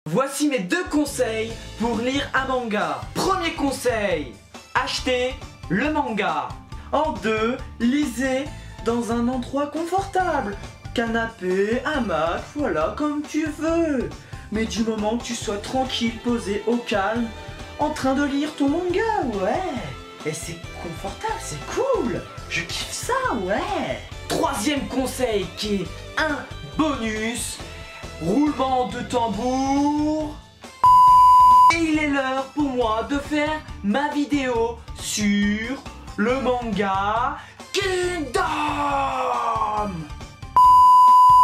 Voici mes 2 conseils pour lire un manga. Premier conseil, achetez le manga. En 2, lisez dans un endroit confortable. Canapé, hamac, voilà, comme tu veux. Mais du moment que tu sois tranquille, posé, au calme, en train de lire ton manga, ouais. Et c'est confortable, c'est cool. Je kiffe ça, ouais. Troisième conseil qui est un bonus. Roulement de tambour. Et il est l'heure pour moi de faire ma vidéo sur le manga Kingdom.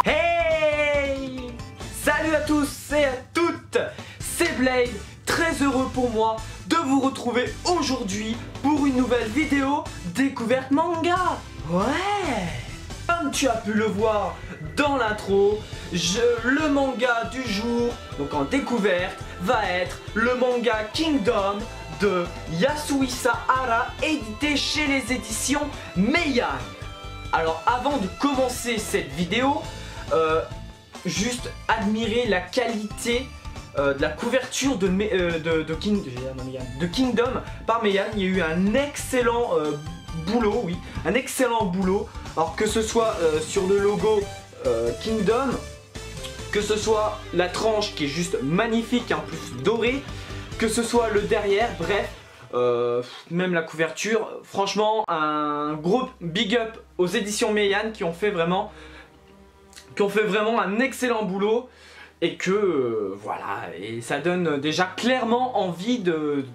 Hey! Salut à tous et à toutes, c'est Blade, très heureux pour moi de vous retrouver aujourd'hui pour une nouvelle vidéo découverte manga. Ouais! Comme tu as pu le voir dans l'intro, le manga du jour, donc en découverte, va être le manga Kingdom de Yasuhisa Hara, édité chez les éditions Meian. Alors avant de commencer cette vidéo, juste admirer la qualité de la couverture de Kingdom par Meian. Il y a eu un excellent boulot, oui, un excellent boulot. Alors que ce soit sur le logo Kingdom, que ce soit la tranche qui est juste magnifique, en plus dorée, que ce soit le derrière, bref, même la couverture, franchement un gros big up aux éditions Meian qui ont fait vraiment un excellent boulot et que voilà, et ça donne déjà clairement envie de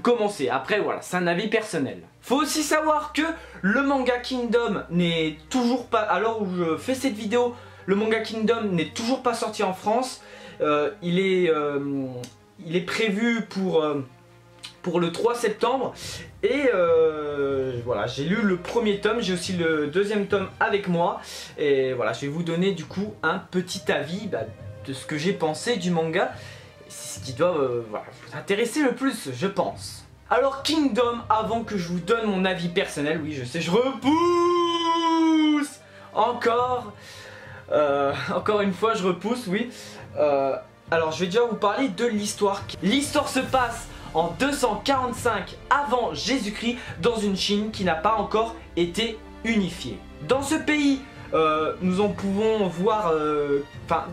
commencer. Après voilà, c'est un avis personnel. Faut aussi savoir que le manga Kingdom n'est toujours pas, à l'heure où je fais cette vidéo, le manga Kingdom n'est toujours pas sorti en France. Il est prévu pour le 3 septembre. Et voilà, j'ai lu le premier tome, j'ai aussi le deuxième tome avec moi. Et voilà, je vais vous donner du coup un petit avis de ce que j'ai pensé du manga. C'est ce qui doit voilà, vous intéresser le plus, je pense. Alors Kingdom, avant que je vous donne mon avis personnel, oui je sais, je repousse encore une fois je repousse, oui. Alors je vais déjà vous parler de l'histoire. L'histoire se passe en 245 avant Jésus-Christ dans une Chine qui n'a pas encore été unifiée. Dans ce pays, nous en pouvons voir,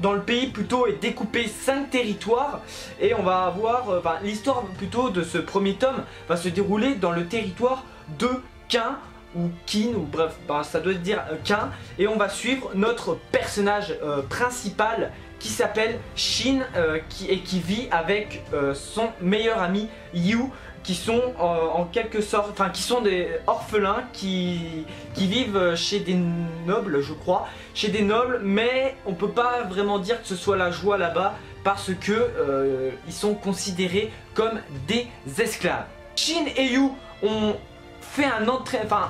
dans le pays plutôt est découpé 5 territoires et on va avoir, l'histoire plutôt de ce premier tome va se dérouler dans le territoire de Qin ou Qin ou bref, ça doit se dire Qin, et on va suivre notre personnage principal qui s'appelle Shin qui vit avec son meilleur ami Yu, qui sont en quelque sorte, qui sont des orphelins qui vivent chez des nobles, je crois, chez des nobles, mais on peut pas vraiment dire que ce soit la joie là-bas parce que ils sont considérés comme des esclaves. Shin et Yu ont fait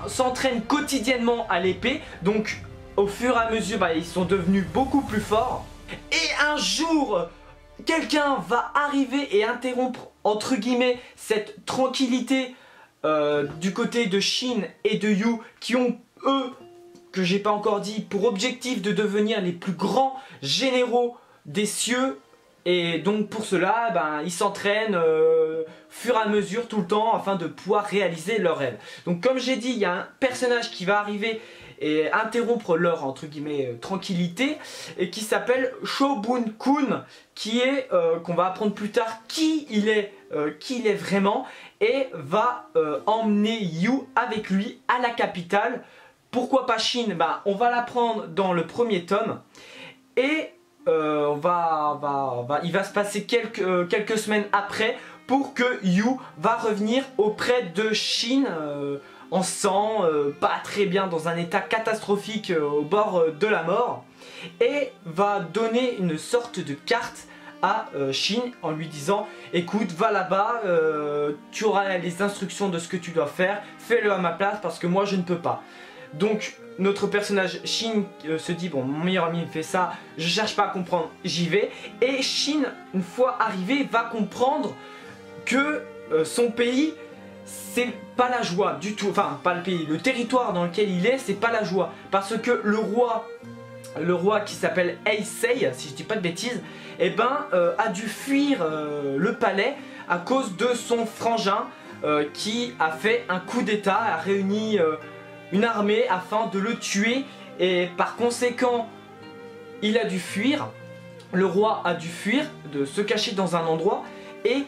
s'entraînent quotidiennement à l'épée, donc au fur et à mesure ils sont devenus beaucoup plus forts. Et un jour, quelqu'un va arriver et interrompre entre guillemets cette tranquillité du côté de Shin et de Yu, qui ont eux, que j'ai pas encore dit, pour objectif de devenir les plus grands généraux des cieux. Et donc pour cela, ils s'entraînent fur et à mesure tout le temps afin de pouvoir réaliser leurs rêves. Donc comme j'ai dit, il y a un personnage qui va arriver et interrompre leur entre guillemets tranquillité, et qui s'appelle Shobun-kun, qui est qu'on va apprendre plus tard qui il est vraiment, et va emmener Yu avec lui à la capitale. Pourquoi pas Shin? On va l'apprendre dans le premier tome, et il va se passer quelques semaines après pour que Yu va revenir auprès de Shin en sang, pas très bien, dans un état catastrophique au bord de la mort, et va donner une sorte de carte à Shin en lui disant: écoute, va là-bas, tu auras les instructions de ce que tu dois faire, fais-le à ma place parce que moi je ne peux pas. Donc notre personnage Shin se dit: bon, mon meilleur ami me fait ça, je cherche pas à comprendre, j'y vais. Et Shin, une fois arrivé, va comprendre que son pays, c'est pas la joie du tout, pas le pays, le territoire dans lequel il est, c'est pas la joie, parce que le roi le roi qui s'appelle Heisei, si je dis pas de bêtises, eh ben, a dû fuir le palais à cause de son frangin qui a fait un coup d'état, a réuni une armée afin de le tuer et par conséquent il a dû fuir, le roi a dû fuir, de se cacher dans un endroit et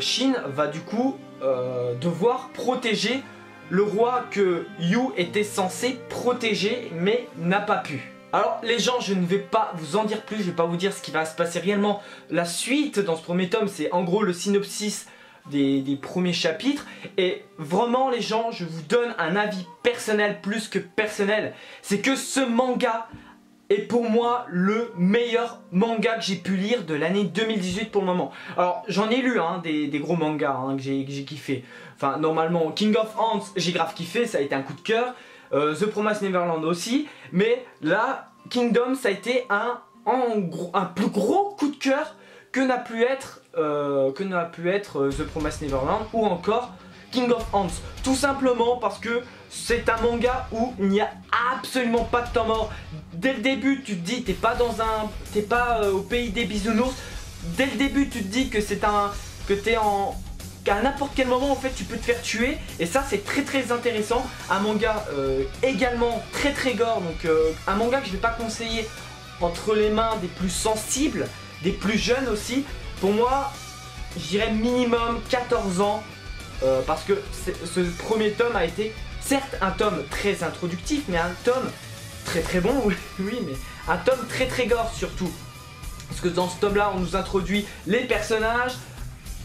Shin va du coup devoir protéger le roi que Yu était censé protéger mais n'a pas pu. Alors les gens, je ne vais pas vous en dire plus, je ne vais pas vous dire ce qui va se passer réellement. La suite dans ce premier tome, c'est en gros le synopsis des premiers chapitres. Et vraiment les gens, je vous donne un avis personnel plus que personnel. C'est que ce manga est pour moi le meilleur manga que j'ai pu lire de l'année 2018 pour le moment. Alors j'en ai lu hein, des gros mangas hein, que j'ai kiffé. Enfin normalement King of Ants j'ai grave kiffé, ça a été un coup de cœur. The Promised Neverland aussi, mais là Kingdom ça a été un plus gros coup de cœur que n'a pu être The Promised Neverland ou encore King of Ants, tout simplement parce que c'est un manga où il n'y a absolument pas de temps mort. Dès le début tu te dis t'es pas au pays des bisounours, dès le début tu te dis que qu'à n'importe quel moment en fait tu peux te faire tuer et ça c'est très intéressant. Un manga également très gore, donc un manga que je vais pas conseiller entre les mains des plus sensibles, des plus jeunes aussi. Pour moi je dirais minimum 14 ans parce que ce premier tome a été certes un tome très introductif mais un tome très bon oui mais un tome très gore surtout parce que dans ce tome là on nous introduit les personnages,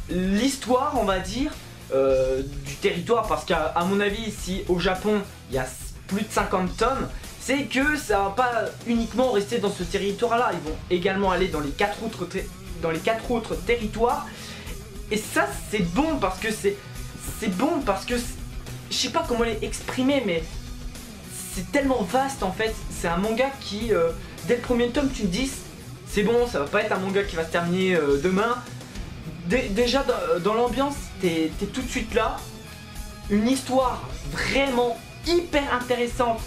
l'histoire on va dire du territoire, parce qu'à mon avis si au Japon il y a plus de 50 tomes, c'est que ça va pas uniquement rester dans ce territoire là, ils vont également aller dans les quatre autres territoires et ça c'est bon parce que je sais pas comment les exprimer mais c'est tellement vaste en fait. C'est un manga qui dès le premier tome tu te dis c'est bon, ça va pas être un manga qui va se terminer demain. Déjà dans l'ambiance t'es tout de suite là. Une histoire vraiment hyper intéressante,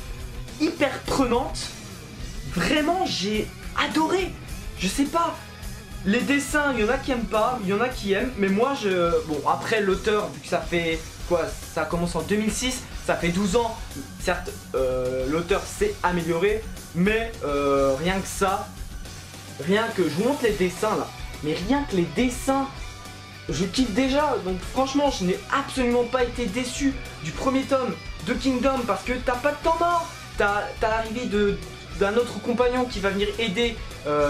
hyper prenante. Vraiment j'ai adoré. Je sais pas, les dessins il y en a qui aiment pas, il y en a qui aiment, mais moi bon après l'auteur vu que ça fait quoi, ça commence en 2006, ça fait 12 ans, certes l'auteur s'est amélioré, mais rien que ça, rien que je vous montre les dessins là, mais rien que les dessins je kiffe déjà. Donc franchement je n'ai absolument pas été déçu du premier tome de Kingdom parce que t'as pas de temps mort, t'as l'arrivée d'un autre compagnon qui va venir aider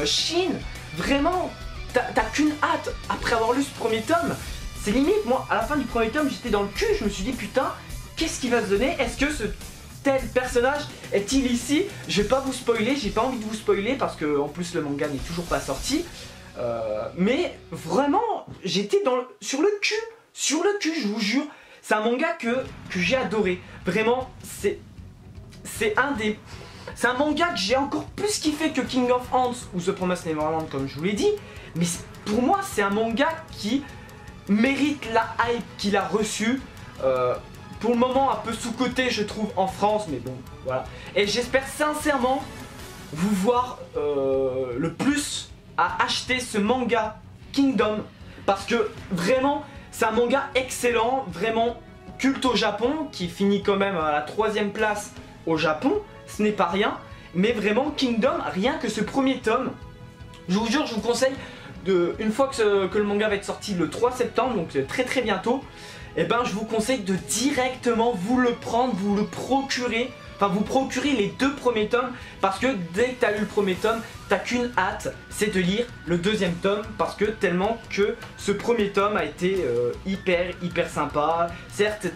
Shin. Vraiment t'as qu'une hâte après avoir lu ce premier tome. C'est limite, moi à la fin du premier tome j'étais dans le cul, je me suis dit putain qu'est-ce qui va se donner, est-ce que ce tel personnage est-il ici? Je vais pas vous spoiler, j'ai pas envie de vous spoiler parce que en plus le manga n'est toujours pas sorti. Mais vraiment j'étais sur le cul, je vous jure. C'est un manga que j'ai adoré. Vraiment c'est un manga que j'ai encore plus kiffé que King of Ants ou The Promised Neverland comme je vous l'ai dit. Mais pour moi c'est un manga qui mérite la hype qu'il a reçue. Pour le moment un peu sous-coté je trouve en France, mais bon voilà. Et j'espère sincèrement vous voir le plus à acheter ce manga Kingdom, parce que vraiment c'est un manga excellent, vraiment culte au Japon, qui finit quand même à la 3e place au Japon, ce n'est pas rien. Mais vraiment Kingdom, rien que ce premier tome, je vous jure je vous conseille une fois que le manga va être sorti le 3 septembre, donc très bientôt, et ben je vous conseille de directement vous le prendre, vous le procurer. Enfin vous procurer les 2 premiers tomes, parce que dès que tu as lu le premier tome, t'as qu'une hâte, c'est de lire le 2e tome, parce que tellement que ce premier tome a été hyper sympa. Certes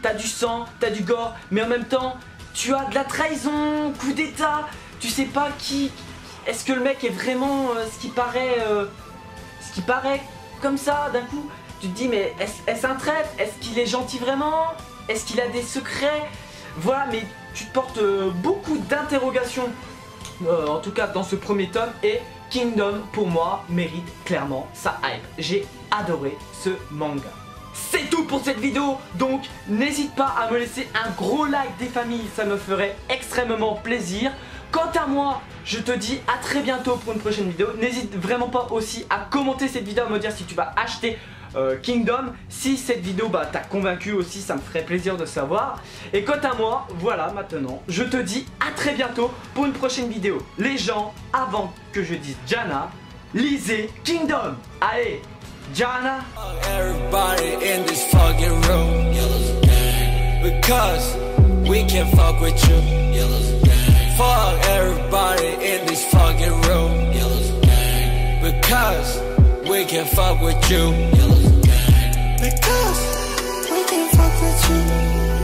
t'as du sang, t'as du gore, mais en même temps tu as de la trahison, coup d'état, tu sais pas qui, est-ce que le mec est vraiment ce qui paraît comme ça d'un coup. Tu te dis mais est-ce un traître, est-ce qu'il est gentil vraiment, est-ce qu'il a des secrets, voilà. Mais tu te portes beaucoup d'interrogations en tout cas dans ce premier tome, et Kingdom pour moi mérite clairement sa hype. J'ai adoré ce manga. C'est tout pour cette vidéo, donc n'hésite pas à me laisser un gros like des familles, ça me ferait extrêmement plaisir. Quant à moi, je te dis à très bientôt pour une prochaine vidéo. N'hésite vraiment pas aussi à commenter cette vidéo, à me dire si tu vas acheter Kingdom. Si cette vidéo t'a convaincu aussi, ça me ferait plaisir de savoir. Et quant à moi, voilà, maintenant, je te dis à très bientôt pour une prochaine vidéo. Les gens, avant que je dise Jana, lisez Kingdom. Allez, Jana. Everybody in this fucking room, because we can fuck with you. Fuck everybody in this fucking room, because we can fuck with you. Because we can fuck with you.